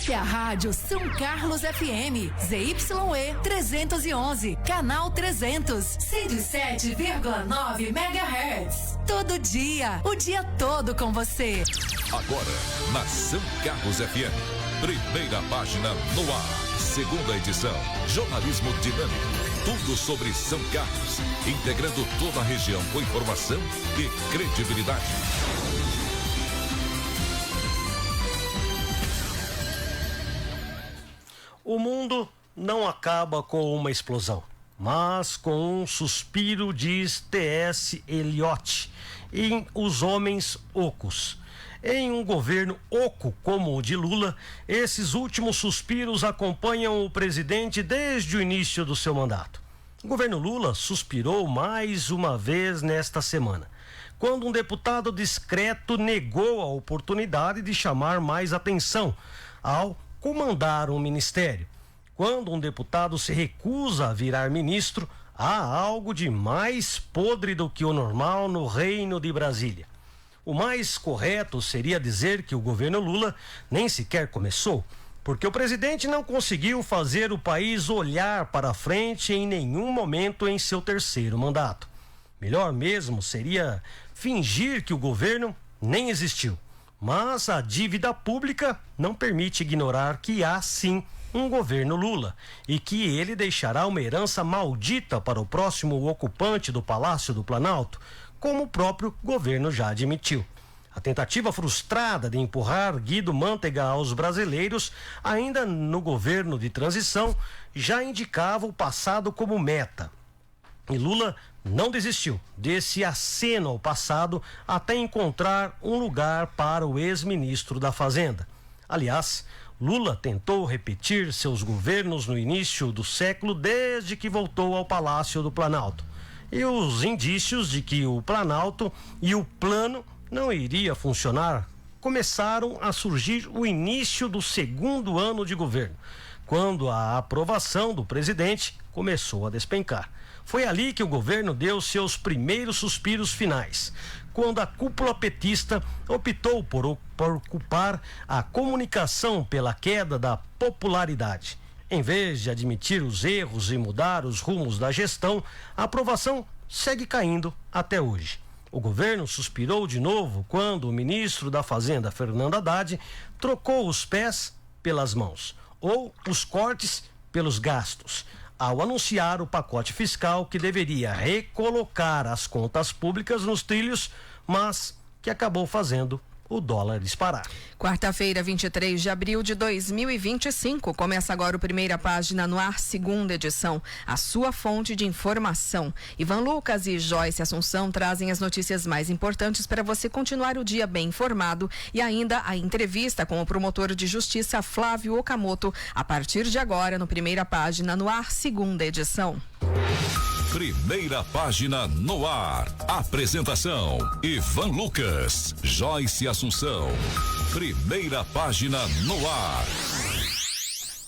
Baixe a rádio São Carlos FM, ZYE 311, canal 300, 107,9 MHz. Todo dia, o dia todo com você. Agora, na São Carlos FM, primeira página no ar. Segunda edição, jornalismo dinâmico. Tudo sobre São Carlos, integrando toda a região com informação e credibilidade. O mundo não acaba com uma explosão, mas com um suspiro, diz T.S. Eliot, em Os Homens Ocos. Em um governo oco como o de Lula, esses últimos suspiros acompanham o presidente desde o início do seu mandato. O governo Lula suspirou mais uma vez nesta semana, quando um deputado discreto negou a oportunidade de chamar mais atenção ao comandar um ministério. Quando um deputado se recusa a virar ministro, há algo de mais podre do que o normal no reino de Brasília. O mais correto seria dizer que o governo Lula nem sequer começou, porque o presidente não conseguiu fazer o país olhar para frente em nenhum momento em seu terceiro mandato. Melhor mesmo seria fingir que o governo nem existiu. Mas a dívida pública não permite ignorar que há sim um governo Lula e que ele deixará uma herança maldita para o próximo ocupante do Palácio do Planalto, como o próprio governo já admitiu. A tentativa frustrada de empurrar Guido Mantega aos brasileiros, ainda no governo de transição, já indicava o passado como meta. E Lula não desistiu desse aceno ao passado até encontrar um lugar para o ex-ministro da Fazenda. Aliás, Lula tentou repetir seus governos no início do século desde que voltou ao Palácio do Planalto. E os indícios de que o Planalto e o plano não iria funcionar começaram a surgir no início do segundo ano de governo, quando a aprovação do presidente começou a despencar. Foi ali que o governo deu seus primeiros suspiros finais, quando a cúpula petista optou por ocupar a comunicação pela queda da popularidade. Em vez de admitir os erros e mudar os rumos da gestão, a aprovação segue caindo até hoje. O governo suspirou de novo quando o ministro da Fazenda, Fernando Haddad, trocou os pés pelas mãos, ou os cortes pelos gastos, ao anunciar o pacote fiscal que deveria recolocar as contas públicas nos trilhos, mas que acabou fazendo o dólar disparar. Quarta-feira, 23 de abril de 2025. Começa agora o Primeira Página no ar, segunda edição. A sua fonte de informação. Ivan Lucas e Joyce Assunção trazem as notícias mais importantes para você continuar o dia bem informado e ainda a entrevista com o promotor de justiça Flávio Okamoto a partir de agora no Primeira Página no ar, segunda edição. Primeira Página no ar. Apresentação: Ivan Lucas, Joyce Assunção. Primeira Página no ar.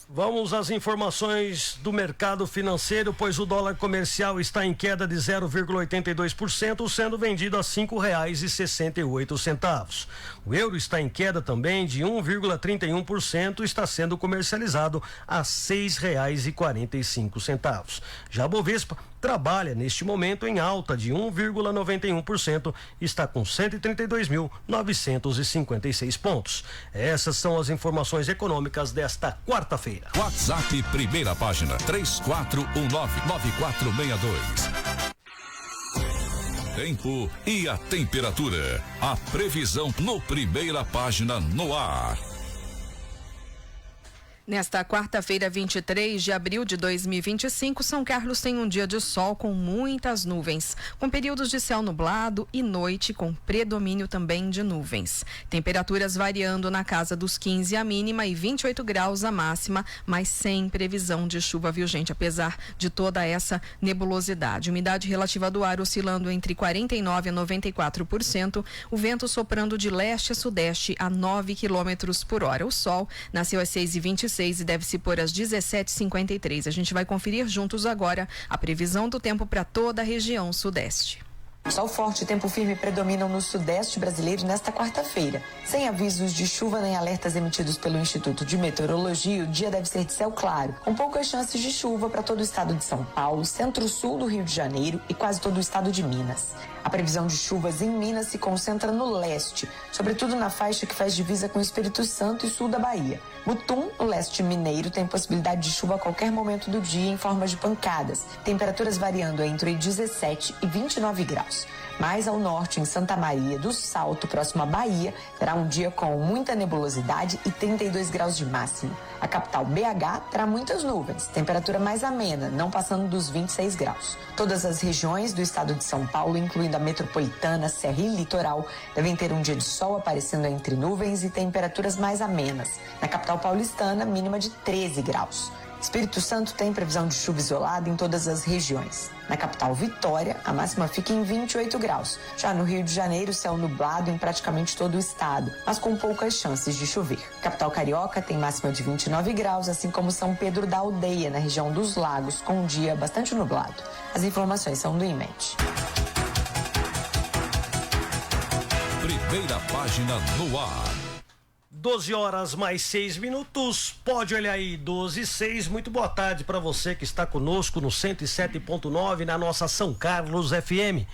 Vamos às informações do mercado financeiro, pois o dólar comercial está em queda de 0,82%, sendo vendido a R$5,68. O euro está em queda também de 1,31%, está sendo comercializado a R$6,45. Já a Bovespa trabalha neste momento em alta de 1,91%, está com 132.956 pontos. Essas são as informações econômicas desta quarta-feira. WhatsApp Primeira Página 3419-9462. Tempo e a temperatura. A previsão no Primeira Página no ar. Nesta quarta-feira, 23 de abril de 2025, São Carlos tem um dia de sol com muitas nuvens, com períodos de céu nublado e noite com predomínio também de nuvens. Temperaturas variando na casa dos 15 a mínima e 28 graus a máxima, mas sem previsão de chuva, viu, gente? Apesar de toda essa nebulosidade. Umidade relativa do ar oscilando entre 49% a 94%, o vento soprando de leste a sudeste a 9 km por hora. O sol nasceu às 6h26 e deve se pôr às 17h53. A gente vai conferir juntos agora a previsão do tempo para toda a região sudeste. Sol forte e tempo firme predominam no sudeste brasileiro nesta quarta-feira. Sem avisos de chuva nem alertas emitidos pelo Instituto de Meteorologia, o dia deve ser de céu claro, com poucas chances de chuva para todo o estado de São Paulo, centro-sul do Rio de Janeiro e quase todo o estado de Minas. A previsão de chuvas em Minas se concentra no leste, sobretudo na faixa que faz divisa com o Espírito Santo e sul da Bahia. Mutum, no leste mineiro, tem possibilidade de chuva a qualquer momento do dia em forma de pancadas, temperaturas variando entre 17 e 29 graus. Mais ao norte, em Santa Maria do Salto, próximo à Bahia, terá um dia com muita nebulosidade e 32 graus de máximo. A capital BH terá muitas nuvens, temperatura mais amena, não passando dos 26 graus. Todas as regiões do estado de São Paulo, incluindo a metropolitana, Serra e Litoral, devem ter um dia de sol aparecendo entre nuvens e temperaturas mais amenas. Na capital paulistana, mínima de 13 graus. Espírito Santo tem previsão de chuva isolada em todas as regiões. Na capital Vitória, a máxima fica em 28 graus. Já no Rio de Janeiro, céu nublado em praticamente todo o estado, mas com poucas chances de chover. Capital Carioca tem máxima de 29 graus, assim como São Pedro da Aldeia, na região dos Lagos, com um dia bastante nublado. As informações são do IMET. Primeira página no ar. 12 horas mais 6 minutos, pode olhar aí, 12:06. Muito boa tarde para você que está conosco no 107.9 na nossa São Carlos FM.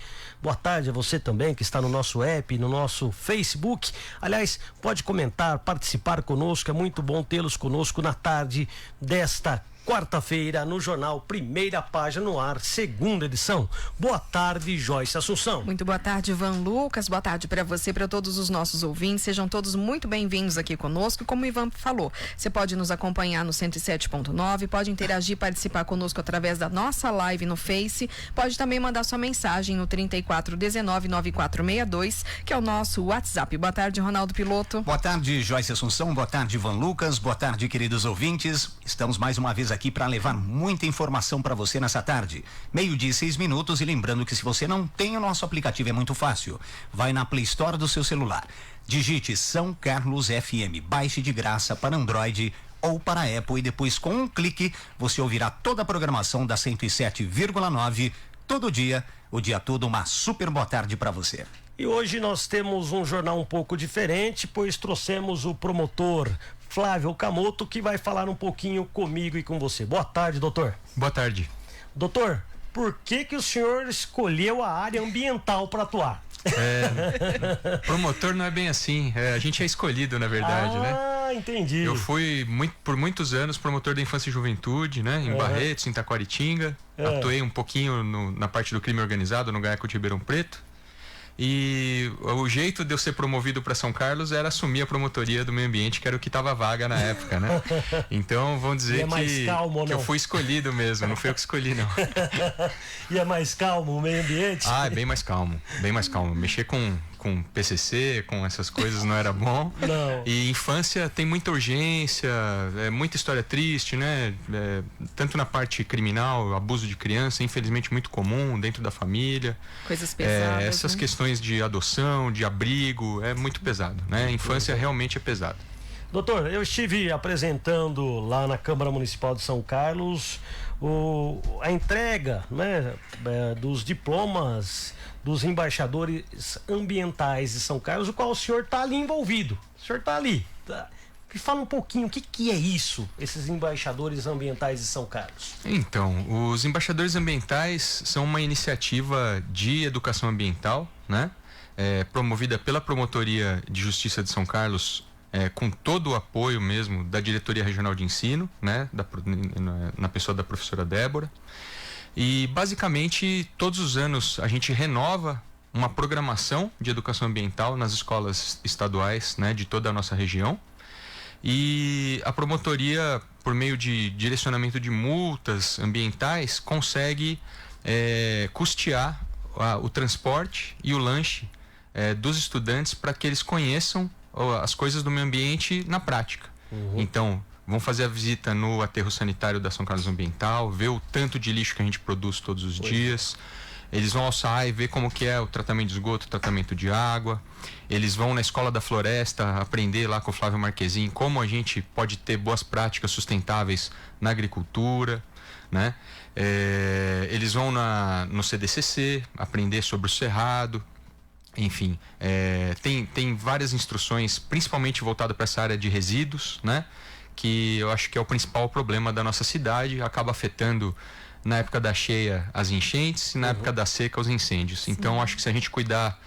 Boa tarde a você também que está no nosso app, no nosso Facebook. Aliás, pode comentar, participar conosco, é muito bom tê-los conosco na tarde desta quarta-feira no jornal Primeira Página no ar, segunda edição. Boa tarde, Joyce Assunção. Muito boa tarde, Ivan Lucas. Boa tarde para você, para todos os nossos ouvintes. Sejam todos muito bem-vindos aqui conosco. Como o Ivan falou, você pode nos acompanhar no 107.9, pode interagir, participar conosco através da nossa live no Face, pode também mandar sua mensagem no 3419-9462, que é o nosso WhatsApp. Boa tarde, Ronaldo Piloto. Boa tarde, Joyce Assunção. Boa tarde, Ivan Lucas. Boa tarde, queridos ouvintes. Estamos mais uma vez aqui para levar muita informação para você nessa tarde. 12:06 e lembrando que se você não tem o nosso aplicativo é muito fácil. Vai na Play Store do seu celular. Digite São Carlos FM, baixe de graça para Android ou para Apple e depois com um clique você ouvirá toda a programação da 107,9 todo dia, o dia todo. Uma super boa tarde para você. E hoje nós temos um jornal um pouco diferente, pois trouxemos o promotor Flávio Okamoto, que vai falar um pouquinho comigo e com você. Boa tarde, doutor. Boa tarde. Doutor, por que o senhor escolheu a área ambiental para atuar? Promotor não é bem assim, a gente é escolhido, na verdade, né? Ah, entendi. Eu fui por muitos anos promotor da infância e juventude, né? Em Barretos, em Taquaritinga. Atuei um pouquinho na parte do crime organizado, no GAECO de Ribeirão Preto. E o jeito de eu ser promovido para São Carlos era assumir a promotoria do meio ambiente, que era o que estava vaga na época, né? Então vamos dizer que eu fui escolhido mesmo, não foi eu que escolhi, não. E é mais calmo o meio ambiente? É bem mais calmo, bem mais calmo. Mexer com PCC, com essas coisas não era bom. Não. E infância tem muita urgência, muita história triste, né? Tanto na parte criminal, abuso de criança, infelizmente muito comum dentro da família. Coisas pesadas. Essas né? questões de adoção, de abrigo, é muito pesado, né? A infância realmente é pesado. Doutor, eu estive apresentando lá na Câmara Municipal de São Carlos a entrega, né, dos diplomas dos embaixadores ambientais de São Carlos, o qual o senhor está ali envolvido. O senhor está ali. Me fala um pouquinho, o que é isso, esses embaixadores ambientais de São Carlos? Então, os embaixadores ambientais são uma iniciativa de educação ambiental, né? Promovida pela Promotoria de Justiça de São Carlos, com todo o apoio mesmo da Diretoria Regional de Ensino, né? Na pessoa da professora Débora. E basicamente todos os anos a gente renova uma programação de educação ambiental nas escolas estaduais, né, de toda a nossa região. E a promotoria, por meio de direcionamento de multas ambientais, consegue custear o transporte e o lanche dos estudantes para que eles conheçam as coisas do meio ambiente na prática. Então, vão fazer a visita no aterro sanitário da São Carlos Ambiental, ver o tanto de lixo que a gente produz todos os dias. Eles vão alçar e ver como que é o tratamento de esgoto, o tratamento de água. Eles vão na Escola da Floresta aprender lá com o Flávio Marquezin como a gente pode ter boas práticas sustentáveis na agricultura. né? Eles vão no CDCC aprender sobre o cerrado, enfim, tem várias instruções, principalmente voltadas para essa área de resíduos, né? Que eu acho que é o principal problema da nossa cidade, acaba afetando na época da cheia as enchentes e na época da seca os incêndios. Sim. Então acho que se a gente cuidar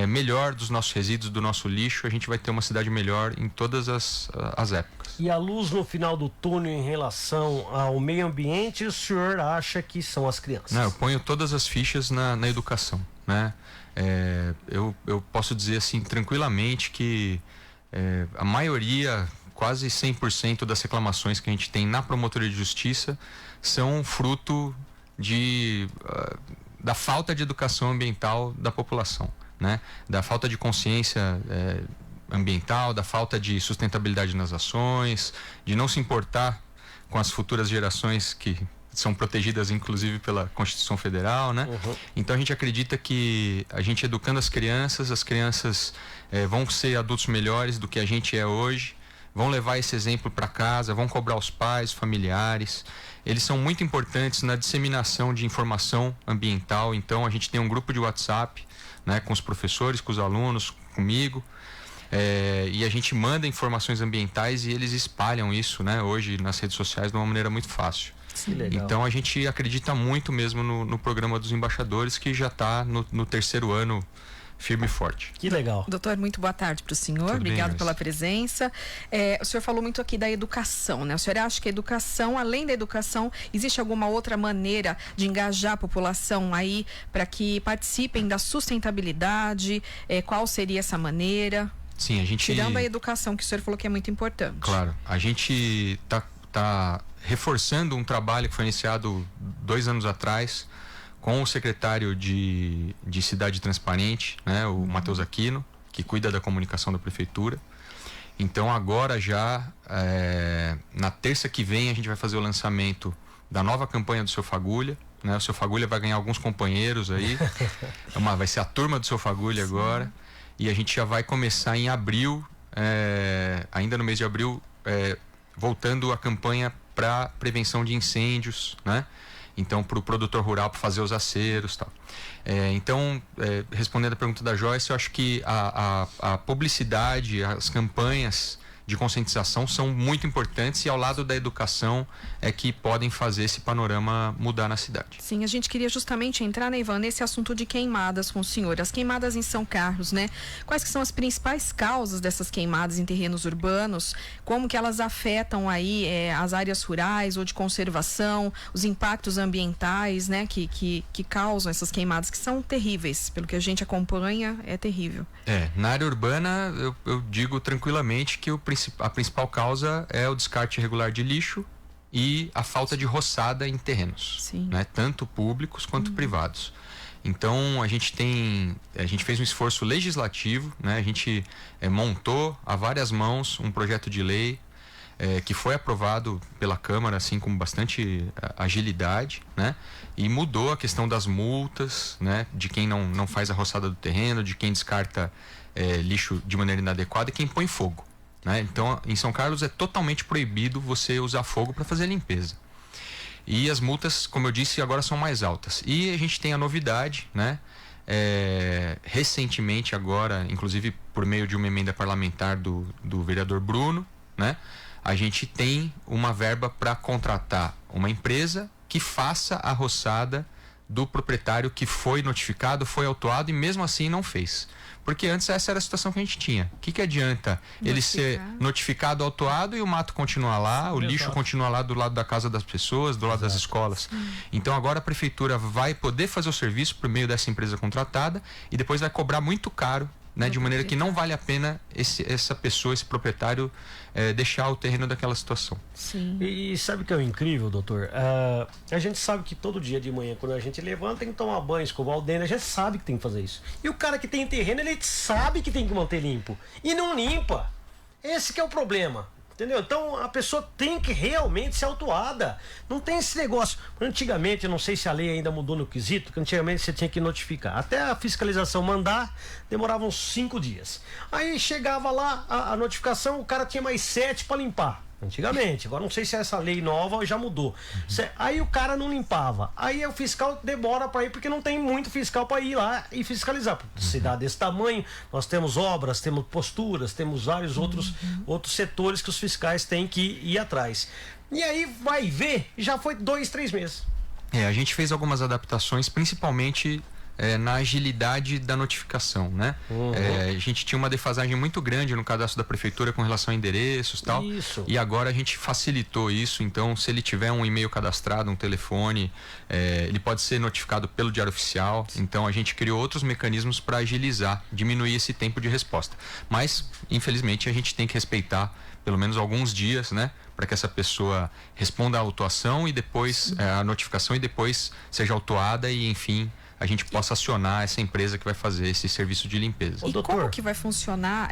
melhor dos nossos resíduos, do nosso lixo, a gente vai ter uma cidade melhor em todas as épocas. E a luz no final do túnel em relação ao meio ambiente, o senhor acha que são as crianças? Não, eu ponho todas as fichas na educação, né? Eu posso dizer assim tranquilamente que a maioria, quase 100% das reclamações que a gente tem na Promotoria de Justiça são fruto da falta de educação ambiental da população, né? Da falta de consciência ambiental, da falta de sustentabilidade nas ações, de não se importar com as futuras gerações que são protegidas inclusive pela Constituição Federal, né? Então a gente acredita que a gente educando as crianças vão ser adultos melhores do que a gente é hoje, vão levar esse exemplo para casa, vão cobrar os pais, familiares. Eles são muito importantes na disseminação de informação ambiental. Então a gente tem um grupo de WhatsApp, né, com os professores, com os alunos, comigo, e a gente manda informações ambientais e eles espalham isso, né, hoje nas redes sociais de uma maneira muito fácil. Sim, legal. Então a gente acredita muito mesmo no programa dos embaixadores, que já está no 3º ano firme e forte. Que legal. Doutor, muito boa tarde para o senhor. Obrigado pela presença. O senhor falou muito aqui da educação, né? O senhor acha que a educação, além da educação, existe alguma outra maneira de engajar a população aí para que participem da sustentabilidade? Qual seria essa maneira? Sim, a gente... Tirando a educação, que o senhor falou que é muito importante. Claro. A gente tá reforçando um trabalho que foi iniciado 2 anos atrás com o secretário de Cidade Transparente, né, o Matheus Aquino, que cuida da comunicação da prefeitura. Então agora já, na terça que vem, a gente vai fazer o lançamento da nova campanha do Seu Fagulha, né? O Seu Fagulha vai ganhar alguns companheiros aí, vai ser a turma do Seu Fagulha agora, e a gente já vai começar em abril, ainda no mês de abril, voltando a campanha para prevenção de incêndios, né? Então, para o produtor rural, para fazer os aceros e tal. Então, respondendo a pergunta da Joyce, eu acho que a publicidade, as campanhas de conscientização são muito importantes, e ao lado da educação é que podem fazer esse panorama mudar na cidade. Sim, a gente queria justamente entrar, né, Ivan, nesse assunto de queimadas com o senhor. As queimadas em São Carlos, né? Quais que são as principais causas dessas queimadas em terrenos urbanos? Como que elas afetam aí as áreas rurais ou de conservação, os impactos ambientais, né, que causam essas queimadas, que são terríveis, pelo que a gente acompanha, é terrível. Na área urbana, eu digo tranquilamente que a principal causa é o descarte irregular de lixo e a falta de roçada em terrenos, né? Tanto públicos quanto privados. Então a gente fez um esforço legislativo, né? A gente montou a várias mãos um projeto de lei que foi aprovado pela Câmara, assim, com bastante agilidade, né? E mudou a questão das multas, né? De quem não faz a roçada do terreno, de quem descarta lixo de maneira inadequada e quem põe fogo, né? Então, em São Carlos é totalmente proibido você usar fogo para fazer a limpeza. E as multas, como eu disse, agora são mais altas. E a gente tem a novidade, né? Recentemente agora, inclusive por meio de uma emenda parlamentar do vereador Bruno, né? A gente tem uma verba para contratar uma empresa que faça a roçada do proprietário que foi notificado, foi autuado e mesmo assim não fez. Porque antes essa era a situação que a gente tinha. O que adianta ele ser notificado, autuado e o mato continuar lá, o lixo continua lá do lado da casa das pessoas, do lado das escolas. Então agora a prefeitura vai poder fazer o serviço por meio dessa empresa contratada e depois vai cobrar muito caro, né, de maneira que não vale a pena essa pessoa, esse proprietário deixar o terreno daquela situação. Sim. E sabe o que é o incrível, doutor? A gente sabe que todo dia de manhã, quando a gente levanta, tem que tomar banho, escovar o dente, a gente sabe que tem que fazer isso. E o cara que tem terreno, ele sabe que tem que manter limpo e não limpa. Esse que é o problema. Entendeu? Então a pessoa tem que realmente ser autuada. Não tem esse negócio. Antigamente, eu não sei se a lei ainda mudou no quesito, que antigamente você tinha que notificar. Até a fiscalização mandar, demorava uns 5 dias. Aí chegava lá a notificação, o cara tinha mais 7 para limpar. Antigamente. Agora não sei se essa lei nova já mudou. Aí o cara não limpava. Aí o fiscal demora para ir porque não tem muito fiscal para ir lá e fiscalizar. Porque cidade desse tamanho, nós temos obras, temos posturas, temos vários outros setores que os fiscais têm que ir atrás. E aí vai ver, já foi 2, 3 meses. A gente fez algumas adaptações, principalmente na agilidade da notificação, né? A gente tinha uma defasagem muito grande no cadastro da prefeitura com relação a endereços e tal. Isso. E agora a gente facilitou isso. Então, se ele tiver um e-mail cadastrado, um telefone, ele pode ser notificado pelo Diário Oficial. Então, a gente criou outros mecanismos para agilizar, diminuir esse tempo de resposta. Mas, infelizmente, a gente tem que respeitar pelo menos alguns dias, né? Para que essa pessoa responda a autuação e depois a notificação e depois seja autuada e, enfim, a gente possa acionar essa empresa que vai fazer esse serviço de limpeza. E como que vai funcionar?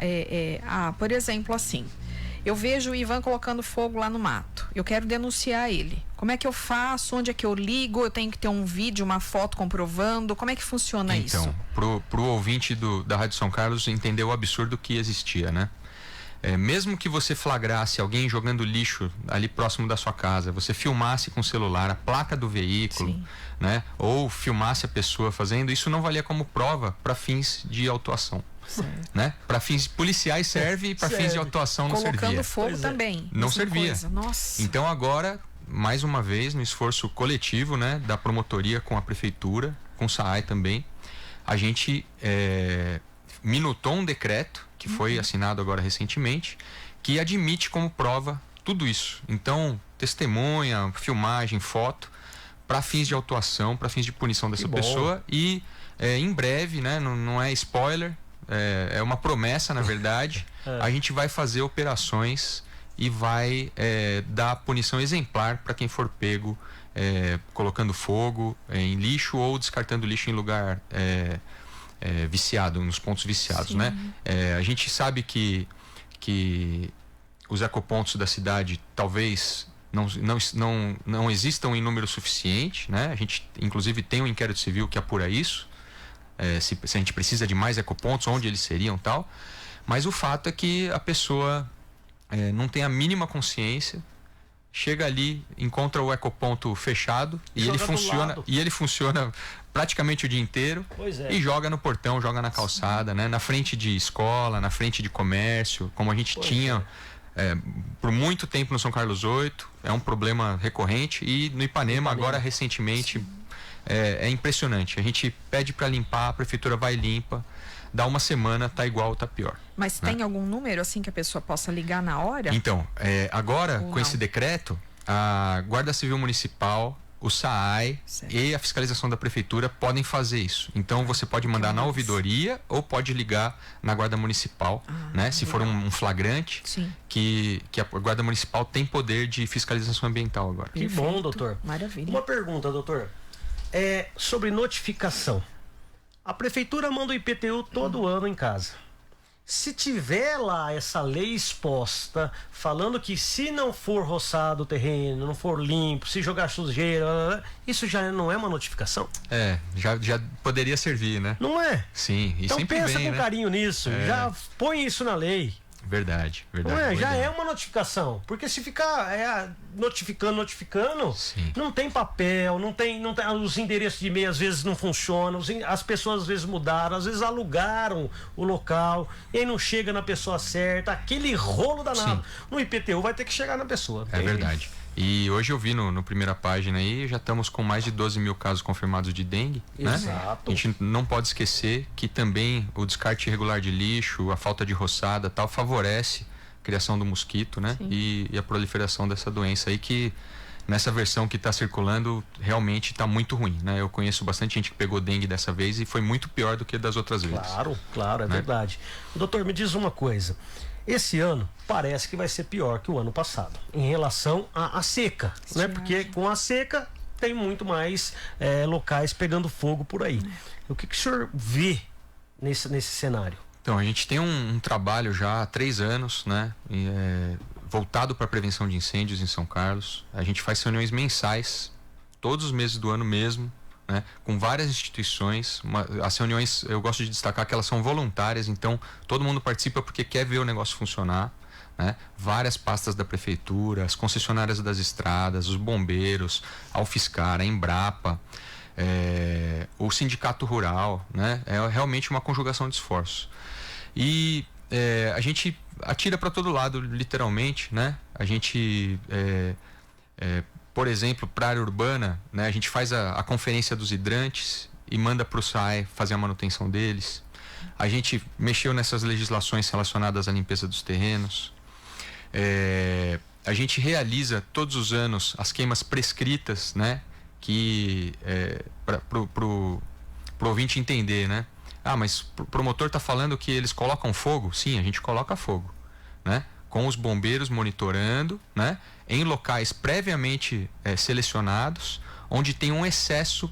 Por exemplo, assim, eu vejo o Ivan colocando fogo lá no mato. Eu quero denunciar ele. Como é que eu faço? Onde é que eu ligo? Eu tenho que ter um vídeo, uma foto comprovando? Como é que funciona isso? Então, pro ouvinte da Rádio São Carlos entender o absurdo que existia, né? Mesmo que você flagrasse alguém jogando lixo ali próximo da sua casa, você filmasse com o celular a placa do veículo, né? Ou filmasse a pessoa fazendo, isso não valia como prova para fins de autuação. Né? Para fins policiais serve e para fins de autuação não servia. Colocando fogo também. Não servia. Nossa. Então agora, mais uma vez, no esforço coletivo, né, da promotoria com a prefeitura, com o SAAI também, a gente minutou um decreto que foi assinado agora recentemente, que admite como prova tudo isso. Então, testemunha, filmagem, foto, para fins de autuação, para fins de punição dessa pessoa. E em breve, né, não é spoiler, é uma promessa, na verdade, a gente vai fazer operações e vai dar punição exemplar para quem for pego colocando fogo em lixo ou descartando lixo em lugar viciado, nos pontos viciados, né? A gente sabe que os ecopontos da cidade talvez não existam em número suficiente, né? A gente inclusive tem um inquérito civil que apura isso, se a gente precisa de mais ecopontos, onde eles seriam, tal. Mas o fato é que a pessoa não tem a mínima consciência, chega ali, encontra o ecoponto fechado e ele funciona praticamente o dia inteiro e joga no portão, joga na calçada, né? Na frente de escola, na frente de comércio, como a gente tinha por muito tempo no São Carlos 8, é um problema recorrente, e no Ipanema agora recentemente é impressionante. A gente pede para limpar, a prefeitura vai e limpa, dá uma semana, tá igual, tá pior. Mas tem algum número assim que a pessoa possa ligar na hora? Então, agora com esse decreto, a Guarda Civil Municipal, o SAAI e a fiscalização da prefeitura podem fazer isso. Então você pode mandar na ouvidoria ou pode ligar na Guarda Municipal, né? Se for um flagrante, que a Guarda Municipal tem poder de fiscalização ambiental agora. Que bom, doutor. Maravilha. Uma pergunta, doutor. Sobre notificação. A prefeitura manda o IPTU todo ano em casa. Se tiver lá essa lei exposta, falando que se não for roçado o terreno, não for limpo, se jogar sujeira, isso já não é uma notificação? Já poderia servir, né? Não é? Sim, e então sempre pensa vem, com né? carinho nisso, já põe isso na lei. Verdade. Não é? Já é uma notificação. Porque se ficar notificando, não tem papel, não tem, os endereços de e-mail às vezes não funcionam, as pessoas às vezes mudaram, às vezes alugaram o local, e aí não chega na pessoa certa, aquele rolo danado. No IPTU vai ter que chegar na pessoa. É verdade. E hoje eu vi no primeira página aí, já estamos com mais de 12 mil casos confirmados de dengue, né? Exato. A gente não pode esquecer que também o descarte irregular de lixo, a falta de roçada, tal, favorece a criação do mosquito, né? E a proliferação dessa doença aí, que nessa versão que está circulando realmente está muito ruim, né? Eu conheço bastante gente que pegou dengue dessa vez e foi muito pior do que das outras vezes. Claro, é verdade. Doutor, me diz uma coisa. Esse ano parece que vai ser pior que o ano passado em relação à seca, né? Porque com a seca tem muito mais locais pegando fogo por aí. O que o senhor vê nesse cenário? Então, a gente tem um trabalho já há 3 anos, né? Voltado para a prevenção de incêndios em São Carlos. A gente faz reuniões mensais, todos os meses do ano mesmo, né? Com várias instituições. As reuniões, eu gosto de destacar que elas são voluntárias, então todo mundo participa porque quer ver o negócio funcionar, né? Várias pastas da prefeitura, as concessionárias das estradas, os bombeiros, a UFSCar, a Embrapa, o sindicato rural, né? É realmente uma conjugação de esforços. E a gente atira para todo lado, literalmente, né? A gente, por exemplo, para a área urbana, né? A gente faz a conferência dos hidrantes e manda para o SAE fazer a manutenção deles. A gente mexeu nessas legislações relacionadas à limpeza dos terrenos. A gente realiza todos os anos as queimas prescritas, né? Que pro ouvinte entender, né? Ah, mas o promotor está falando que eles colocam fogo? Sim, a gente coloca fogo, né? Com os bombeiros monitorando, né? Em locais previamente selecionados, onde tem um excesso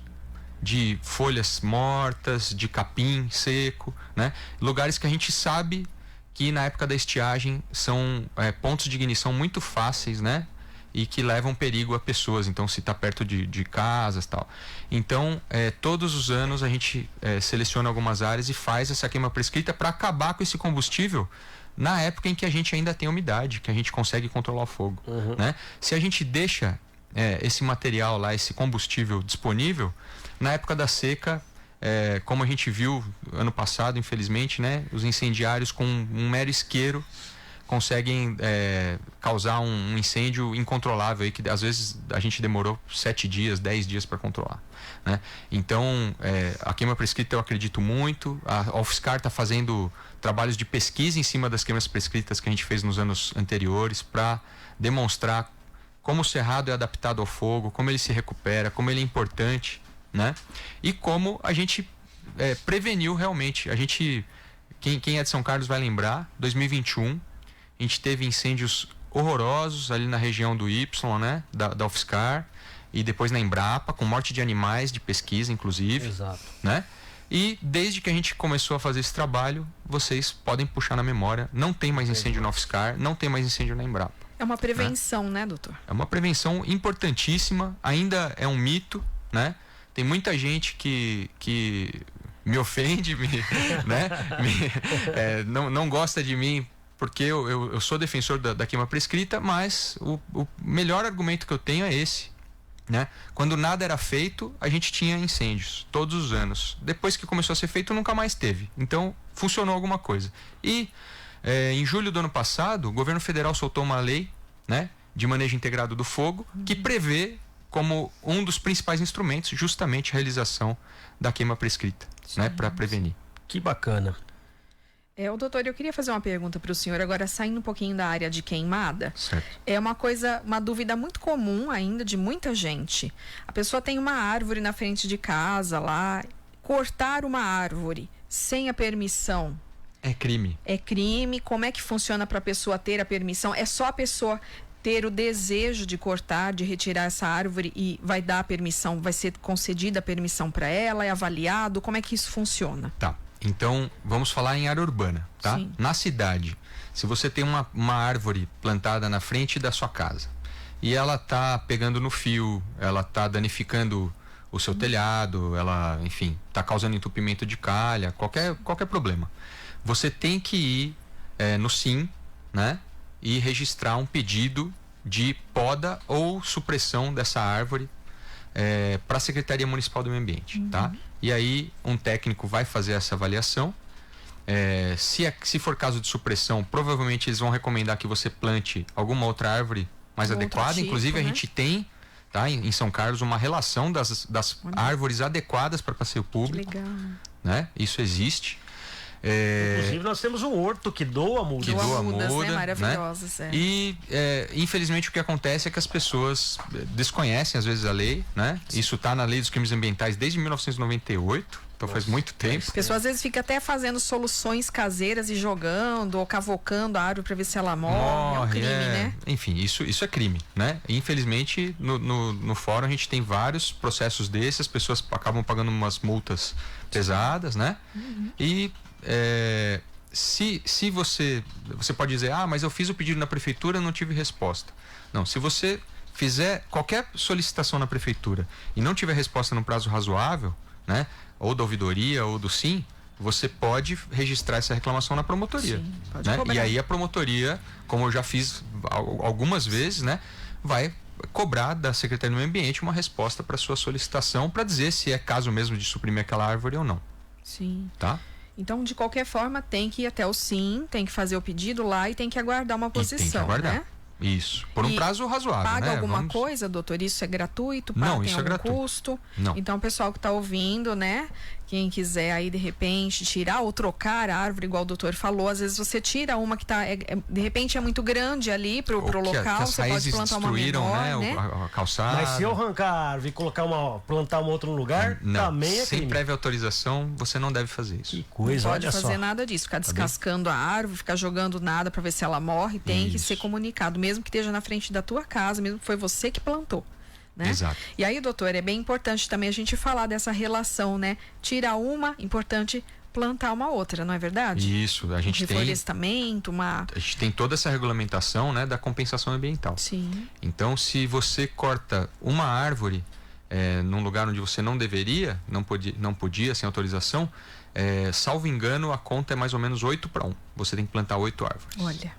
de folhas mortas, de capim seco, né? Lugares que a gente sabe que na época da estiagem são pontos de ignição muito fáceis, né? E que levam perigo a pessoas, então se está perto de casas e tal. Então, todos os anos a gente seleciona algumas áreas e faz essa queima prescrita para acabar com esse combustível na época em que a gente ainda tem umidade, que a gente consegue controlar o fogo, né? Se a gente deixa esse material lá, esse combustível disponível, na época da seca, como a gente viu ano passado, infelizmente, né? Os incendiários com um mero isqueiro conseguem causar um incêndio incontrolável aí, que às vezes a gente demorou 7 dias, 10 dias para controlar, né? Então, a queima prescrita eu acredito muito. A UFSCar está fazendo trabalhos de pesquisa em cima das queimas prescritas que a gente fez nos anos anteriores para demonstrar como o cerrado é adaptado ao fogo, como ele se recupera, como ele é importante, né? E como a gente preveniu realmente. A gente, quem é de São Carlos vai lembrar, 2021 a gente teve incêndios horrorosos ali na região do Y, né? Da UFSCar, e depois na Embrapa, com morte de animais, de pesquisa, inclusive. Exato. Né? E desde que a gente começou a fazer esse trabalho, vocês podem puxar na memória, não tem mais incêndio na UFSCar, não tem mais incêndio na Embrapa. É uma prevenção, né, doutor? É uma prevenção importantíssima, ainda é um mito, né? Tem muita gente que me ofende, né? Não gosta de mim, porque eu sou defensor da queima prescrita, mas o melhor argumento que eu tenho é esse, né? Quando nada era feito, a gente tinha incêndios todos os anos. Depois que começou a ser feito, nunca mais teve. Então, funcionou alguma coisa. E em julho do ano passado, o governo federal soltou uma lei, né, de manejo integrado do fogo, que prevê como um dos principais instrumentos justamente a realização da queima prescrita, né, para prevenir. Que bacana. Doutor, eu queria fazer uma pergunta para o senhor, agora saindo um pouquinho da área de queimada. Certo. É uma dúvida muito comum ainda de muita gente. A pessoa tem uma árvore na frente de casa lá, cortar uma árvore sem a permissão. É crime. É crime. Como é que funciona para a pessoa ter a permissão? É só a pessoa ter o desejo de cortar, de retirar essa árvore e vai dar a permissão, vai ser concedida a permissão para ela, é avaliado? Como é que isso funciona? Tá. Então, vamos falar em área urbana, tá? Sim. Na cidade, se você tem uma árvore plantada na frente da sua casa e ela tá pegando no fio, ela tá danificando o seu telhado, ela, enfim, tá causando entupimento de calha, qualquer problema, você tem que ir no SIM, né? E registrar um pedido de poda ou supressão dessa árvore para a Secretaria Municipal do Meio Ambiente, tá? E aí um técnico vai fazer essa avaliação. Se for caso de supressão, provavelmente eles vão recomendar que você plante alguma outra árvore mais adequada. Tipo, inclusive, né? a gente tem, tá, em São Carlos, uma relação das árvores adequadas para passeio público. Legal. Né? Isso existe. Inclusive nós temos um horto que doa mudas. Que doa mudas, muda, né? Maravilhosas, né? E infelizmente o que acontece é que as pessoas desconhecem às vezes a lei, né? Isso está na lei dos crimes ambientais desde 1998, então faz muito tempo. A pessoa às vezes fica até fazendo soluções caseiras e jogando ou cavocando a árvore para ver se ela morre. É um crime, né? Enfim, isso é crime, né? E, infelizmente no fórum a gente tem vários processos desses, as pessoas acabam pagando umas multas pesadas, né? E se você pode dizer, mas eu fiz o pedido na prefeitura e não tive resposta. Não, se você fizer qualquer solicitação na prefeitura e não tiver resposta no prazo razoável, né, ou da ouvidoria ou do SIM, você pode registrar essa reclamação na promotoria. Sim, pode né? cobrar. E aí a promotoria, como eu já fiz algumas vezes, né, vai cobrar da Secretaria do Meio Ambiente uma resposta para sua solicitação, para dizer se é caso mesmo de suprimir aquela árvore ou não. Sim. Tá? Então, de qualquer forma, tem que ir até o SIM, tem que fazer o pedido lá e tem que aguardar uma posição, tem que aguardar. né? Isso, por um prazo razoável, paga né? alguma coisa, doutor? Isso é gratuito? Não, tem isso é algum gratuito. custo? Não. Então, o pessoal que está ouvindo, né? Quem quiser aí, de repente, tirar ou trocar a árvore, igual o doutor falou, às vezes você tira uma que tá, de repente é muito grande ali pro local, você pode plantar uma menor, né? A calçada. Mas se eu arrancar a árvore e plantar uma outra no lugar, não, também é sem crime. prévia autorização, você não deve fazer isso. Que coisa, Não pode olha fazer só. nada disso, ficar descascando a árvore, ficar jogando nada para ver se ela morre, tem que ser comunicado, mesmo que esteja na frente da tua casa, mesmo que foi você que plantou. Né? Exato. E aí, doutor, é bem importante também a gente falar dessa relação, né? Tira uma, importante plantar uma outra, não é verdade? Isso, a gente tem reflorestamento, a gente tem toda essa regulamentação, né, da compensação ambiental. Sim. Então, se você corta uma árvore num lugar onde você não deveria, não podia sem autorização, salvo engano, a conta é mais ou menos 8:1. Você tem que plantar 8 árvores. Olha.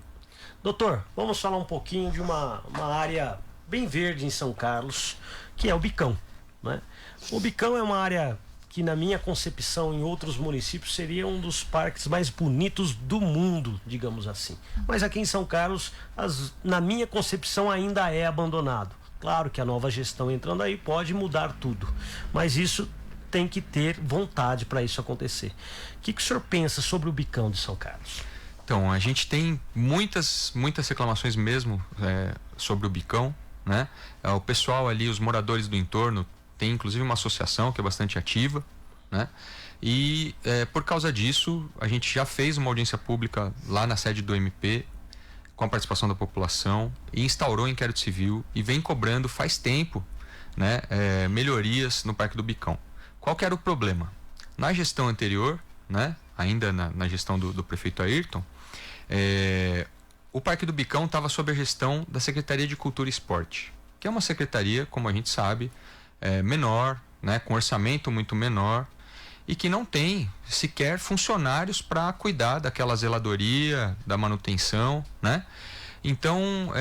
Doutor, vamos falar um pouquinho de uma área bem verde em São Carlos, que é o Bicão, né? O Bicão é uma área que, na minha concepção, em outros municípios seria um dos parques mais bonitos do mundo, digamos assim. Mas aqui em São Carlos, na minha concepção, ainda é abandonado. Claro que a nova gestão entrando aí pode mudar tudo, mas isso tem que ter vontade para isso acontecer. O que o senhor pensa sobre o Bicão de São Carlos? Então, a gente tem muitas reclamações mesmo sobre o Bicão, né? O pessoal ali, os moradores do entorno, tem inclusive uma associação que é bastante ativa, né? E por causa disso, a gente já fez uma audiência pública lá na sede do MP, com a participação da população, e instaurou um inquérito civil e vem cobrando faz tempo, né, melhorias no Parque do Bicão. Qual que era o problema? Na gestão anterior, né, ainda na gestão do prefeito Ayrton, o Parque do Bicão estava sob a gestão da Secretaria de Cultura e Esporte, que é uma secretaria, como a gente sabe, menor, né, com orçamento muito menor, e que não tem sequer funcionários para cuidar daquela zeladoria, da manutenção, né? Então,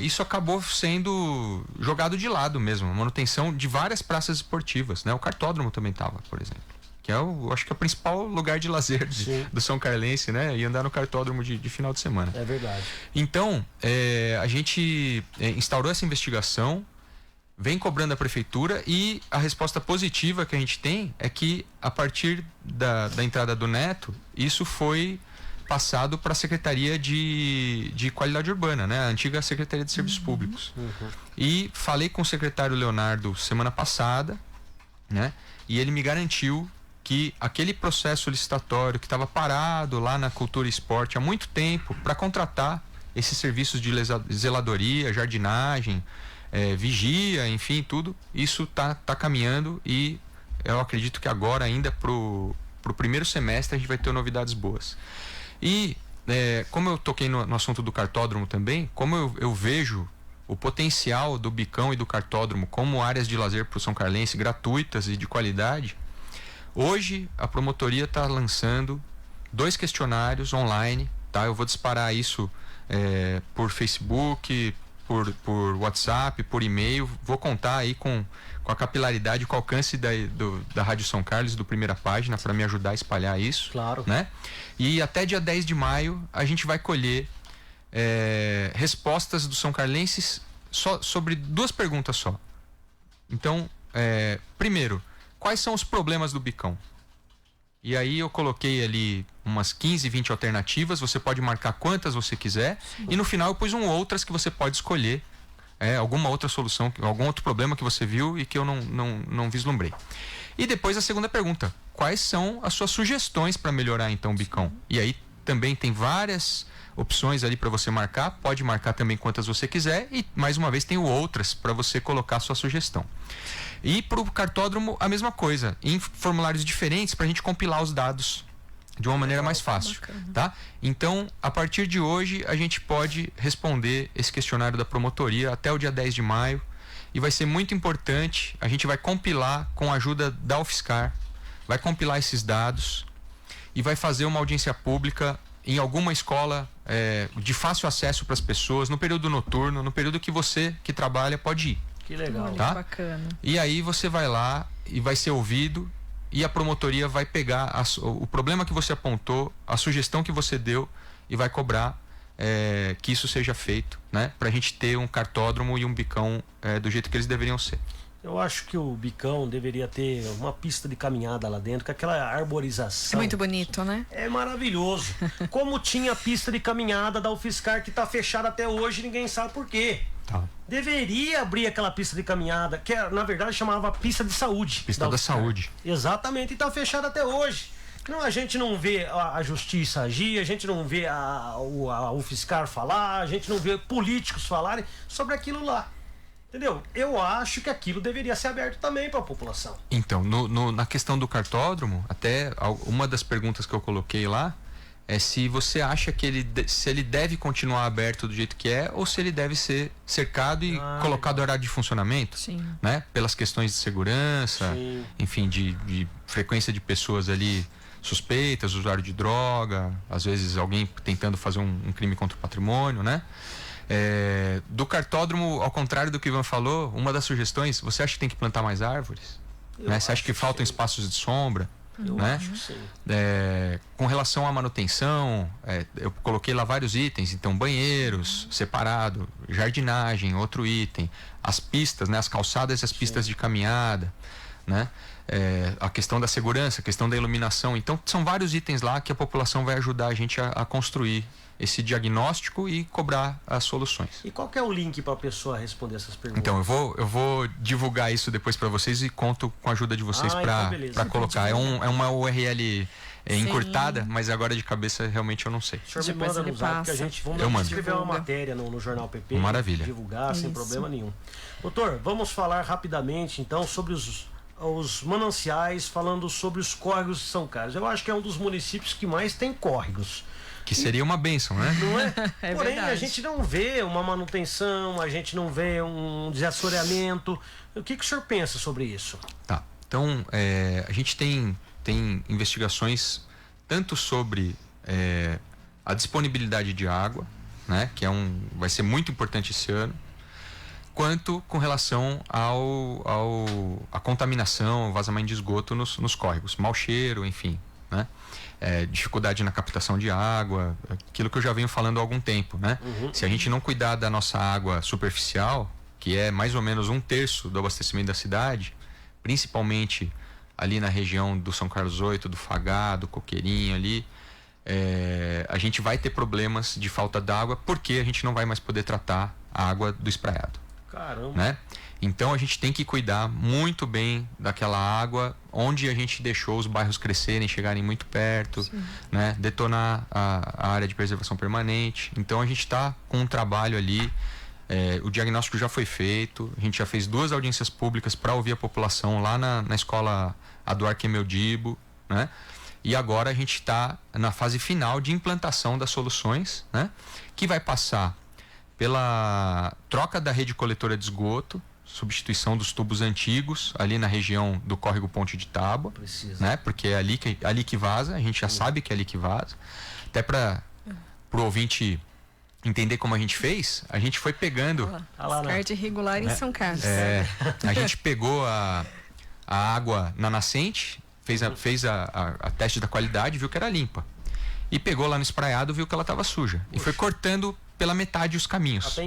isso acabou sendo jogado de lado mesmo, a manutenção de várias praças esportivas, né? O cartódromo também estava, por exemplo, que acho que é o principal lugar de lazer do São Carlense, né? E andar no cartódromo de final de semana. É verdade. Então, a gente instaurou essa investigação, vem cobrando a prefeitura, e a resposta positiva que a gente tem é que, a partir da entrada do Neto, isso foi passado para a Secretaria de Qualidade Urbana, né? A antiga Secretaria de Serviços Públicos. E falei com o secretário Leonardo semana passada, né? E ele me garantiu que aquele processo licitatório que estava parado lá na Cultura e Esporte há muito tempo para contratar esses serviços de zeladoria, jardinagem, vigia, enfim, tudo, isso tá caminhando, e eu acredito que agora, ainda pro primeiro semestre, a gente vai ter novidades boas. E como eu toquei no assunto do cartódromo também, como eu vejo o potencial do Bicão e do cartódromo como áreas de lazer para o São Carlense, gratuitas e de qualidade, hoje a promotoria está lançando 2 questionários online, tá? Eu vou disparar isso por Facebook, por WhatsApp, por e-mail. Vou contar aí com a capilaridade, com o alcance da Rádio São Carlos, do Primeira Página, para me ajudar a espalhar isso. Claro. Né? E até dia 10 de maio a gente vai colher respostas dos são carlenses sobre 2 perguntas só. Então, primeiro, quais são os problemas do Bicão? E aí eu coloquei ali umas 15, 20 alternativas, você pode marcar quantas você quiser. Sim. E no final eu pus outras que você pode escolher, alguma outra solução, algum outro problema que você viu e que eu não vislumbrei. E depois a segunda pergunta: quais são as suas sugestões para melhorar então o Bicão? E aí também tem várias opções ali para você marcar, pode marcar também quantas você quiser, e mais uma vez tem outras para você colocar a sua sugestão. E para o cartódromo a mesma coisa, em formulários diferentes, para a gente compilar os dados de uma maneira mais fácil, tá? Então, a partir de hoje, a gente pode responder esse questionário da promotoria até o dia 10 de maio, e vai ser muito importante. A gente vai compilar com a ajuda da UFSCar, vai compilar esses dados, e vai fazer uma audiência pública em alguma escola de fácil acesso para as pessoas, no período noturno, no período que você que trabalha pode ir. Que legal. Olha, Tá? que bacana. E aí você vai lá e vai ser ouvido, e a promotoria vai pegar o problema que você apontou, a sugestão que você deu, e vai cobrar que isso seja feito, né? Pra gente ter um cartódromo e um bicão do jeito que eles deveriam ser. Eu acho que o bicão deveria ter uma pista de caminhada lá dentro, com aquela arborização. É muito bonito, né? É maravilhoso. Como tinha a pista de caminhada da UFSCar, que tá fechada até hoje, ninguém sabe por quê. Tá. Deveria abrir aquela pista de caminhada, que na verdade chamava pista de saúde. Pista da UFSCar. saúde. Exatamente, e tá fechada até hoje. Não, a gente não vê a justiça agir, a gente não vê a UFSCar falar, a gente não vê políticos falarem sobre aquilo lá. Entendeu? Eu acho que aquilo deveria ser aberto também para a população. Então, na questão do cartódromo, até uma das perguntas que eu coloquei lá é se você acha que se ele deve continuar aberto do jeito que é, ou se ele deve ser cercado e colocado horário de funcionamento. Sim. Né? Pelas questões de segurança, Sim. enfim, de frequência de pessoas ali suspeitas, usuário de droga, às vezes alguém tentando fazer um crime contra o patrimônio, né? Do cartódromo, ao contrário do que o Ivan falou, uma das sugestões, você acha que tem que plantar mais árvores? Né? Você acha que faltam espaços de sombra? Eu Né? acho que sim. Com relação à manutenção, eu coloquei lá vários itens, então banheiros separado, jardinagem, outro item, as pistas, né? As calçadas e as pistas de caminhada, né? A questão da segurança, a questão da iluminação. Então são vários itens lá que a população vai ajudar a gente a construir esse diagnóstico e cobrar as soluções. E qual que é o link para a pessoa responder essas perguntas? Então eu vou divulgar isso depois para vocês e conto com a ajuda de vocês para colocar. É uma URL encurtada, mas agora de cabeça realmente eu não sei. O senhor me Depois manda ele no zap que passa. a gente Eu mando. escrever uma matéria no Jornal PP. Maravilha. Divulgar sem Isso. problema nenhum. Doutor, vamos falar rapidamente então sobre os mananciais, falando sobre os córregos de São Carlos. Eu acho que é um dos municípios que mais tem córregos. Que seria uma bênção, né? Não é? É Porém, verdade. a gente não vê uma manutenção, a gente não vê um desassoreamento. O que o senhor pensa sobre isso? Tá. Então, a gente tem investigações tanto sobre a disponibilidade de água, né? Que vai ser muito importante esse ano, quanto com relação à contaminação, vazamento de esgoto nos córregos, mau cheiro, enfim, né? Dificuldade na captação de água, aquilo que eu já venho falando há algum tempo, né? Se a gente não cuidar da nossa água superficial, que é mais ou menos 1/3 do abastecimento da cidade, principalmente ali na região do São Carlos 8, do Fagá, do Coqueirinho ali, a gente vai ter problemas de falta d'água, porque a gente não vai mais poder tratar a água do espraiado. Caramba. Né? Então a gente tem que cuidar muito bem daquela água, onde a gente deixou os bairros crescerem, chegarem muito perto, né? Detonar a área de preservação permanente. Então a gente está com um trabalho ali, o diagnóstico já foi feito, a gente já fez 2 audiências públicas para ouvir a população lá na escola Aduarque Emeldibo, né? E agora a gente está na fase final de implantação das soluções, né? Que vai passar pela troca da rede coletora de esgoto, substituição dos tubos antigos ali na região do córrego Ponte de Tábua, né? Porque é ali que vaza, a gente já sabe que é ali que vaza. Até para o ouvinte entender como a gente fez, a gente foi pegando... Descarte irregular em São Carlos. A gente pegou a água na nascente, fez a teste da qualidade, viu que era limpa. E pegou lá no espraiado, viu que ela estava suja. E foi cortando pela metade os caminhos.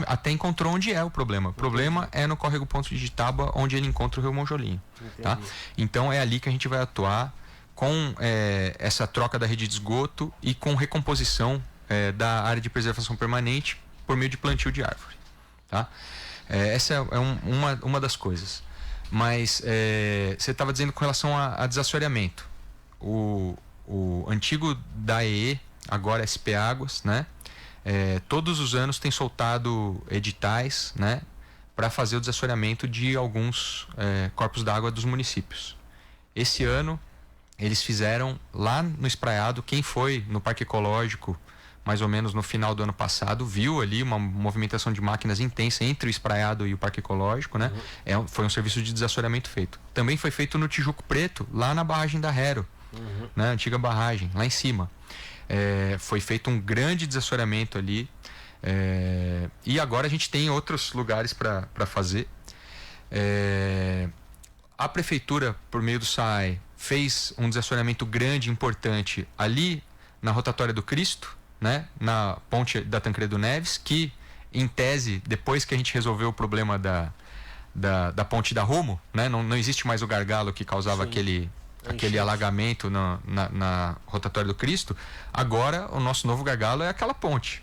Até encontrou onde é o problema. O problema é no córrego Ponte de Tábua, onde ele encontra o Rio Monjolinho. Tá? Então é ali que a gente vai atuar com essa troca da rede de esgoto e com recomposição da área de preservação permanente por meio de plantio de árvore. Tá? Essa é uma das coisas. Mas você estava dizendo com relação a desassoreamento. O antigo DAEE, agora SP Águas, né? Todos os anos tem soltado editais, né, para fazer o desassoreamento de alguns corpos d'água dos municípios. Esse ano eles fizeram lá no espraiado. Quem foi no Parque Ecológico mais ou menos no final do ano passado viu ali uma movimentação de máquinas intensa entre o espraiado e o Parque Ecológico, né? Foi um serviço de desassoreamento feito. Também foi feito no Tijuco Preto, lá na barragem da Rero, né? A antiga barragem, lá em cima. Foi feito um grande desassoreamento ali. E agora a gente tem outros lugares para fazer. A prefeitura, por meio do SAAI, fez um desassoreamento grande, importante, ali na rotatória do Cristo, né? Na ponte da Tancredo Neves, que, em tese, depois que a gente resolveu o problema da ponte da Rumo, né? Não existe mais o gargalo que causava aquele alagamento na rotatória do Cristo. Agora, o nosso novo gargalo é aquela ponte.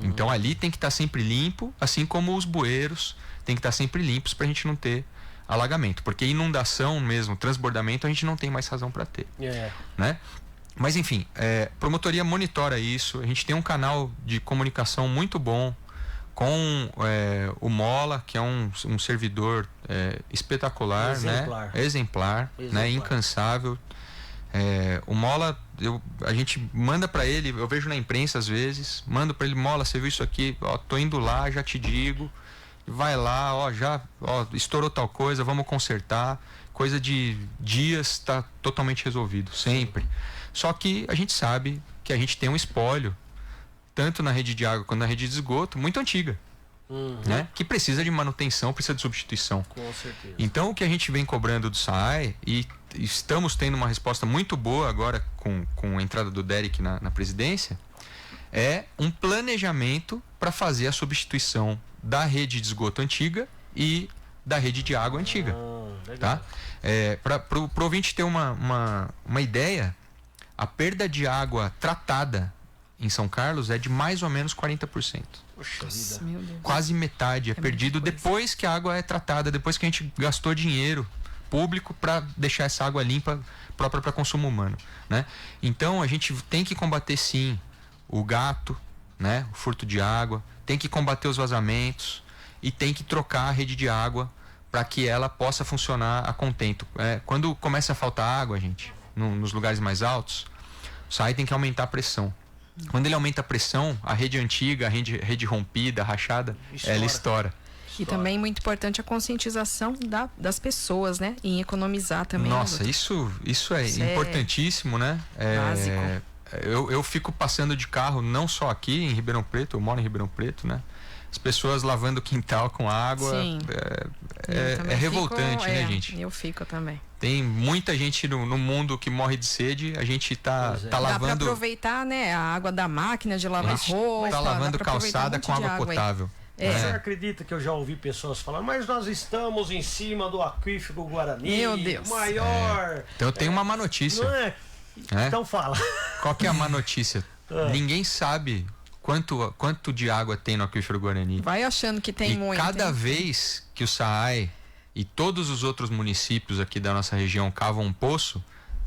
Então, ali tem que estar sempre limpo, assim como os bueiros tem que estar sempre limpos para a gente não ter alagamento. Porque inundação mesmo, transbordamento, a gente não tem mais razão para ter. Né? Mas, enfim, promotoria monitora isso. A gente tem um canal de comunicação muito bom com o Mola, que é um servidor espetacular, né? Exemplar, né? Incansável. O Mola, a gente manda para ele, eu vejo na imprensa às vezes, mando para ele: Mola, você viu isso aqui? Ó, tô indo lá, já te digo. Vai lá, estourou tal coisa, vamos consertar. Coisa de dias, está totalmente resolvido, sempre. Só que a gente sabe que a gente tem um espólio, tanto na rede de água quanto na rede de esgoto, muito antiga. Né? Que precisa de manutenção, precisa de substituição. Com certeza. Então, o que a gente vem cobrando do SAAI, e estamos tendo uma resposta muito boa agora com a entrada do Derek na presidência, é um planejamento para fazer a substituição da rede de esgoto antiga e da rede de água antiga. Tá? Para o ouvinte ter uma ideia, a perda de água tratada em São Carlos é de mais ou menos 40%. Poxa vida. Meu Deus. Quase metade é perdido depois que a água é tratada, depois que a gente gastou dinheiro público para deixar essa água limpa, própria para consumo humano, né? Então a gente tem que combater sim o gato, né? O furto de água, tem que combater os vazamentos e tem que trocar a rede de água para que ela possa funcionar a contento. Quando começa a faltar água, gente, nos lugares mais altos, o SAAI tem que aumentar a pressão. Quando ele aumenta a pressão, a rede antiga, a rede rompida, rachada, ela estoura. E também muito importante a conscientização das pessoas, né? Em economizar também. Nossa, isso é importantíssimo, né? Básico. Eu fico passando de carro, não só aqui em Ribeirão Preto, eu moro em Ribeirão Preto, né? As pessoas lavando o quintal com água. Sim. É revoltante, né, gente? Eu fico também. Tem muita gente no mundo que morre de sede, a gente tá lavando... Dá pra aproveitar, né? A água da máquina de lavar roupa. Tá lavando calçada com água potável. Você acredita que eu já ouvi pessoas falando, mas nós estamos em cima do aquífero Guarani, meu Deus, maior... Então eu tenho uma má notícia. Não é? Então fala. Qual que é a má notícia? Ninguém sabe quanto de água tem no aquífero Guarani. Vai achando que tem muito. Cada vez que o SAAI e todos os outros municípios aqui da nossa região cavam um poço,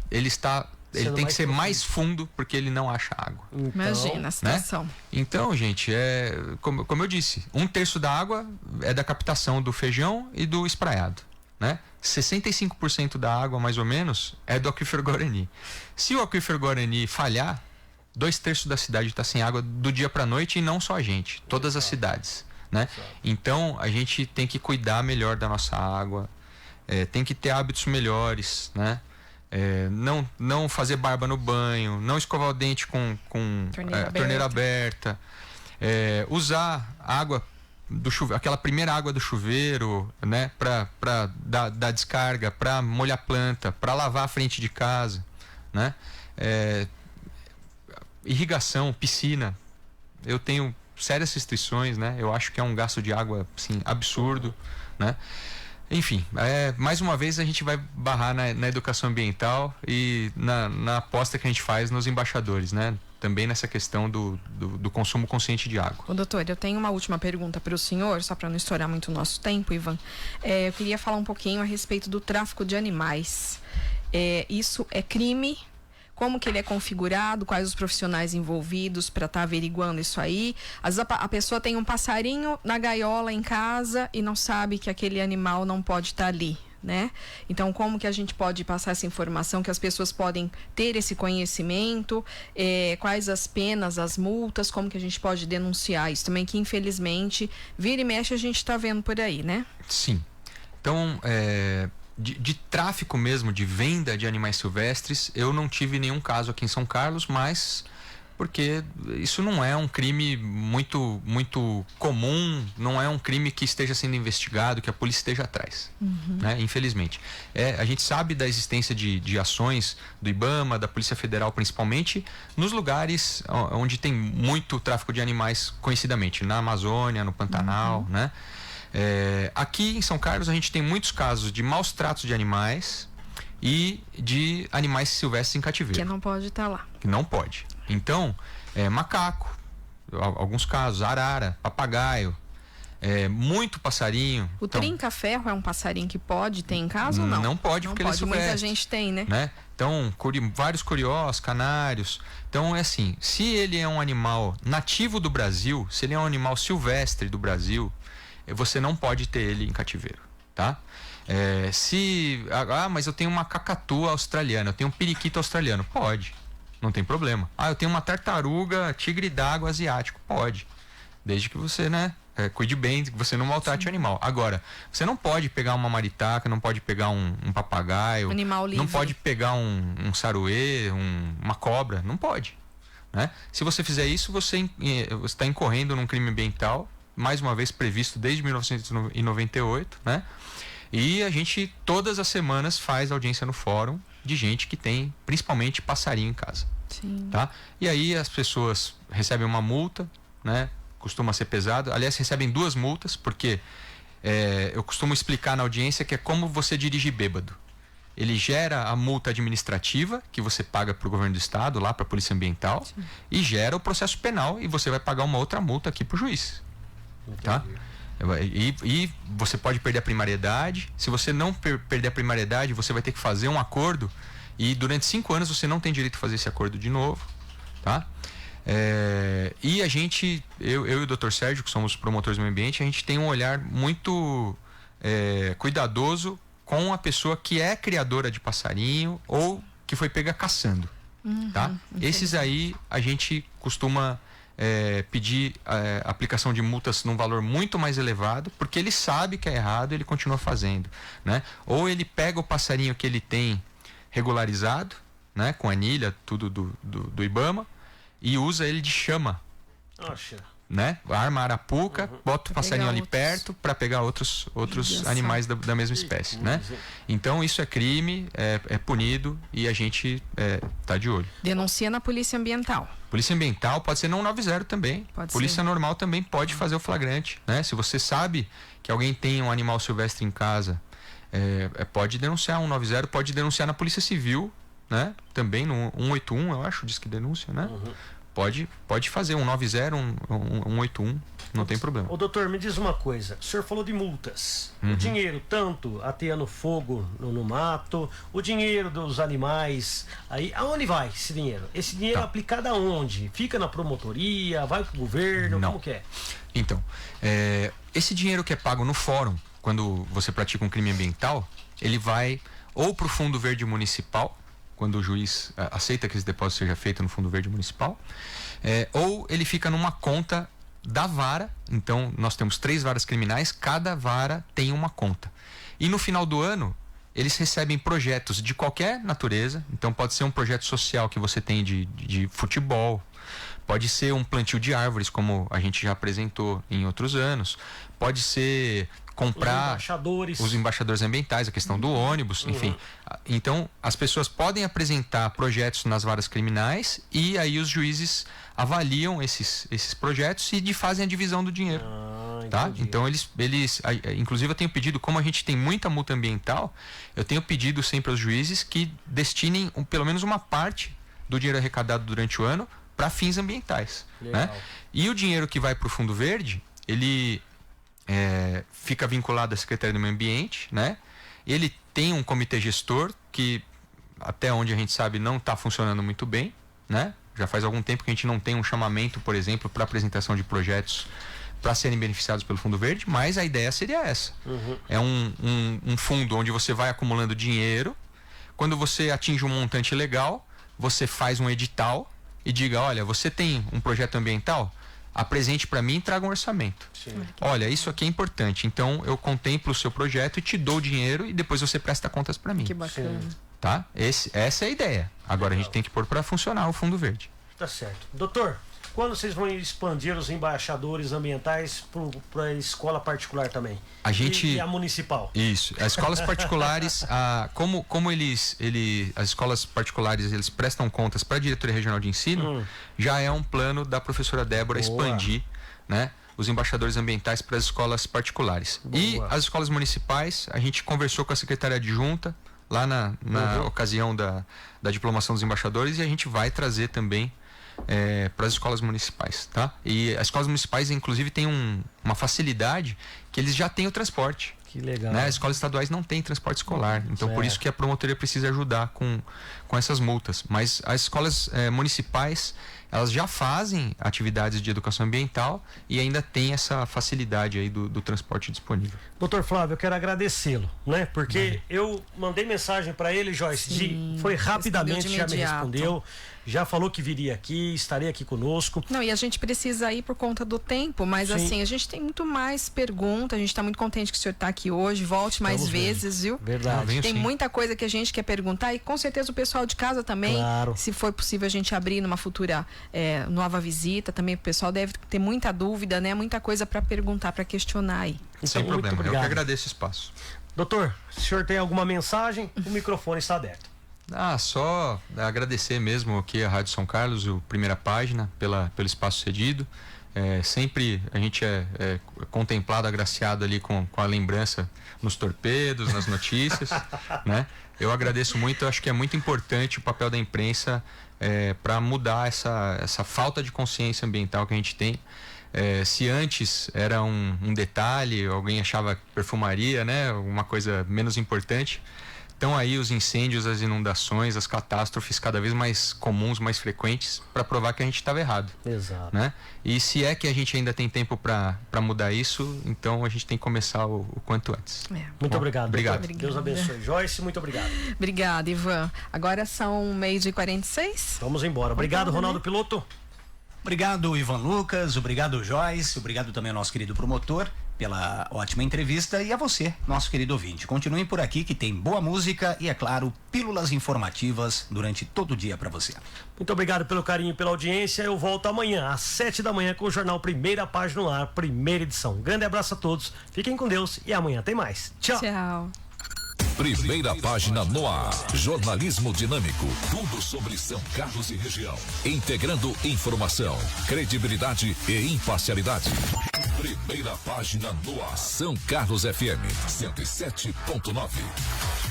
ele tem que ser mais fundo porque ele não acha água. Então, imagina a situação. Né? Então, gente, como eu disse, 1/3 da água é da captação do feijão e do espraiado, né? 65% da água, mais ou menos, é do aquífero Guarani. Se o aquífero Guarani falhar, 2/3 da cidade está sem água do dia para a noite, e não só a gente, todas as cidades, né? Então a gente tem que cuidar melhor da nossa água, tem que ter hábitos melhores, né? Não fazer barba no banho, não escovar o dente com torneira aberta, usar água do chuveiro, aquela primeira água do chuveiro, né? Para dar descarga, para molhar planta, para lavar a frente de casa, né? Irrigação, piscina, eu tenho sérias restrições, né? Eu acho que é um gasto de água, assim, absurdo, né? Enfim, mais uma vez a gente vai barrar na educação ambiental e na aposta que a gente faz nos embaixadores, né? Também nessa questão do consumo consciente de água. Ô, doutor, eu tenho uma última pergunta para o senhor, só para não estourar muito o nosso tempo, Ivan. Eu queria falar um pouquinho a respeito do tráfico de animais. Isso é crime? Como que ele é configurado, quais os profissionais envolvidos para estar averiguando isso aí. Às vezes a pessoa tem um passarinho na gaiola em casa e não sabe que aquele animal não pode estar ali, né? Então, como que a gente pode passar essa informação, que as pessoas podem ter esse conhecimento, quais as penas, as multas, como que a gente pode denunciar isso também, que infelizmente, vira e mexe, a gente está vendo por aí, né? Sim. Então, de tráfico mesmo, de venda de animais silvestres, eu não tive nenhum caso aqui em São Carlos, mas porque isso não é um crime muito comum, não é um crime que esteja sendo investigado, que a polícia esteja atrás, né? Infelizmente. A gente sabe da existência de ações do IBAMA, da Polícia Federal principalmente, nos lugares onde tem muito tráfico de animais, conhecidamente, na Amazônia, no Pantanal, né? Aqui em São Carlos a gente tem muitos casos de maus tratos de animais e de animais silvestres em cativeiro. Que não pode estar lá. Que não pode. Então, macaco, alguns casos, arara, papagaio, muito passarinho. O trinca-ferro é um passarinho que pode ter em casa ou não? Não pode, porque ele é silvestre. Muita gente tem, né? Então, vários curiós, canários. Então, é assim, se ele é um animal nativo do Brasil, se ele é um animal silvestre do Brasil, você não pode ter ele em cativeiro, tá? Mas eu tenho uma cacatua australiana, eu tenho um periquito australiano. Pode, não tem problema. Eu tenho uma tartaruga tigre d'água asiático. Pode, desde que você, cuide bem, que você não maltrate o animal. Agora, você não pode pegar uma maritaca, não pode pegar um papagaio, animal livre. Não pode pegar um saruê, uma cobra, não pode, né? Se você fizer isso, você está incorrendo num crime ambiental, mais uma vez previsto desde 1998, né? E a gente todas as semanas faz audiência no fórum de gente que tem principalmente passarinho em casa. Sim. Tá? E aí as pessoas recebem uma multa, né? Costuma ser pesado. Aliás, recebem 2 multas, porque eu costumo explicar na audiência que é como você dirige bêbado. Ele gera a multa administrativa que você paga para o governo do estado, lá para a Polícia Ambiental. Sim. E gera o processo penal e você vai pagar uma outra multa aqui para o juiz. Tá? E você pode perder a primariedade. Se você não perder a primariedade, você vai ter que fazer um acordo e durante 5 anos você não tem direito a fazer esse acordo de novo, tá? E a gente, eu e o Dr. Sérgio, que somos promotores do meio ambiente, a gente tem um olhar muito cuidadoso com a pessoa que é criadora de passarinho ou que foi pega caçando, tá? Esses aí a gente costuma pedir a aplicação de multas num valor muito mais elevado, porque ele sabe que é errado e ele continua fazendo, né? Ou ele pega o passarinho que ele tem regularizado, né? Com anilha, tudo do IBAMA, e usa ele de chama. Oxa. Né? Arma arapuca, bota o passarinho ali perto para pegar outros animais da mesma espécie, né? Então isso é crime, é punido e a gente tá de olho. Denuncia na Polícia Ambiental. Polícia Ambiental pode ser não 90 também. Polícia Normal também pode fazer o flagrante, né? Se você sabe que alguém tem um animal silvestre em casa, pode denunciar 190, pode denunciar na Polícia Civil, né? Também no 181, eu acho, diz que denúncia, né? Pode fazer 190, 181, não tem problema. Ô doutor, me diz uma coisa, o senhor falou de multas, o dinheiro tanto ateando fogo no mato, o dinheiro dos animais, aí aonde vai esse dinheiro? Esse dinheiro é aplicado aonde? Fica na promotoria, vai pro governo, como que é? Então, esse dinheiro que é pago no fórum, quando você pratica um crime ambiental, ele vai ou pro Fundo Verde Municipal, quando o juiz aceita que esse depósito seja feito no Fundo Verde Municipal, ou ele fica numa conta da vara. Então nós temos 3 varas criminais, cada vara tem uma conta. E no final do ano eles recebem projetos de qualquer natureza. Então pode ser um projeto social que você tem de futebol, pode ser um plantio de árvores, como a gente já apresentou em outros anos, pode ser comprar os embaixadores ambientais, a questão do ônibus, enfim. Então, as pessoas podem apresentar projetos nas varas criminais e aí os juízes avaliam esses projetos e fazem a divisão do dinheiro. Tá? Então, eles inclusive eu tenho pedido, como a gente tem muita multa ambiental, eu tenho pedido sempre aos juízes que destinem pelo menos uma parte do dinheiro arrecadado durante o ano para fins ambientais, né? E o dinheiro que vai para o Fundo Verde, ele fica vinculado à Secretaria do Meio Ambiente, né? Ele tem um comitê gestor que, até onde a gente sabe, não está funcionando muito bem, né? Já faz algum tempo que a gente não tem um chamamento, por exemplo, para apresentação de projetos para serem beneficiados pelo Fundo Verde, mas a ideia seria essa. É um fundo onde você vai acumulando dinheiro. Quando você atinge um montante legal, você faz um edital e diga, olha, você tem um projeto ambiental? apresente para mim e traga um orçamento. Sim. Olha, isso aqui é importante, então eu contemplo o seu projeto e te dou o dinheiro e depois você presta contas para mim. Que bacana. Tá? Essa é a ideia. Agora a gente tem que pôr para funcionar o Fundo Verde. Tá certo. Doutor, quando vocês vão expandir os embaixadores ambientais para a escola particular também? E a municipal? Isso. As escolas particulares, como as escolas particulares eles prestam contas para a diretoria regional de ensino, já é um plano da professora Débora expandir, né, os embaixadores ambientais para as escolas particulares. Boa. E as escolas municipais, a gente conversou com a secretária adjunta lá na ocasião da diplomação dos embaixadores, e a gente vai trazer também para as escolas municipais, tá? E as escolas municipais, inclusive, têm uma facilidade que eles já têm o transporte. Que legal. Né? As escolas estaduais não têm transporte escolar, então por isso que a promotoria precisa ajudar com essas multas. Mas as escolas municipais, elas já fazem atividades de educação ambiental e ainda tem essa facilidade aí do transporte disponível. Doutor Flávio, eu quero agradecê-lo, né? Porque eu mandei mensagem para ele, Joyce, foi rapidamente, já me respondeu, já falou que viria aqui, estaria aqui conosco. Não, e a gente precisa ir por conta do tempo, mas assim, a gente tem muito mais perguntas, a gente está muito contente que o senhor está aqui hoje, volte mais vezes, viu? Verdade. Tem muita coisa que a gente quer perguntar e com certeza o pessoal de casa também, se for possível a gente abrir numa futura nova visita, também o pessoal deve ter muita dúvida, né? Muita coisa para perguntar, para questionar aí. Sem problema, eu que agradeço o espaço. Doutor, o senhor tem alguma mensagem? O microfone está aberto. Só agradecer mesmo aqui a Rádio São Carlos, o Primeira Página, pelo espaço cedido. Sempre a gente é contemplado, agraciado ali com a lembrança nos torpedos, nas notícias, né? Eu agradeço muito, acho que é muito importante o papel da imprensa para mudar essa falta de consciência ambiental que a gente tem. Se antes era um detalhe, alguém achava perfumaria, né? Uma coisa menos importante. Então aí os incêndios, as inundações, as catástrofes cada vez mais comuns, mais frequentes, para provar que a gente estava errado. Exato. Né? E se é que a gente ainda tem tempo para mudar isso, então a gente tem que começar o quanto antes. Muito obrigado. Obrigado. Deus abençoe. Joyce, muito obrigado. Obrigada, Ivan. Agora são 12:46. Vamos embora. Obrigado, Ronaldo Piloto. Obrigado, Ivan Lucas. Obrigado, Joyce. Obrigado também ao nosso querido promotor pela ótima entrevista, e a você, nosso querido ouvinte. Continuem por aqui que tem boa música e, é claro, pílulas informativas durante todo o dia para você. Muito obrigado pelo carinho e pela audiência. Eu volto amanhã às 7 da manhã com o jornal Primeira Página no ar, primeira edição. Grande abraço a todos, fiquem com Deus e amanhã tem mais. Tchau. Tchau. Primeira Página no ar. Jornalismo dinâmico. Tudo sobre São Carlos e região. Integrando informação, credibilidade e imparcialidade. Primeira Página no ar. São Carlos FM 107.9.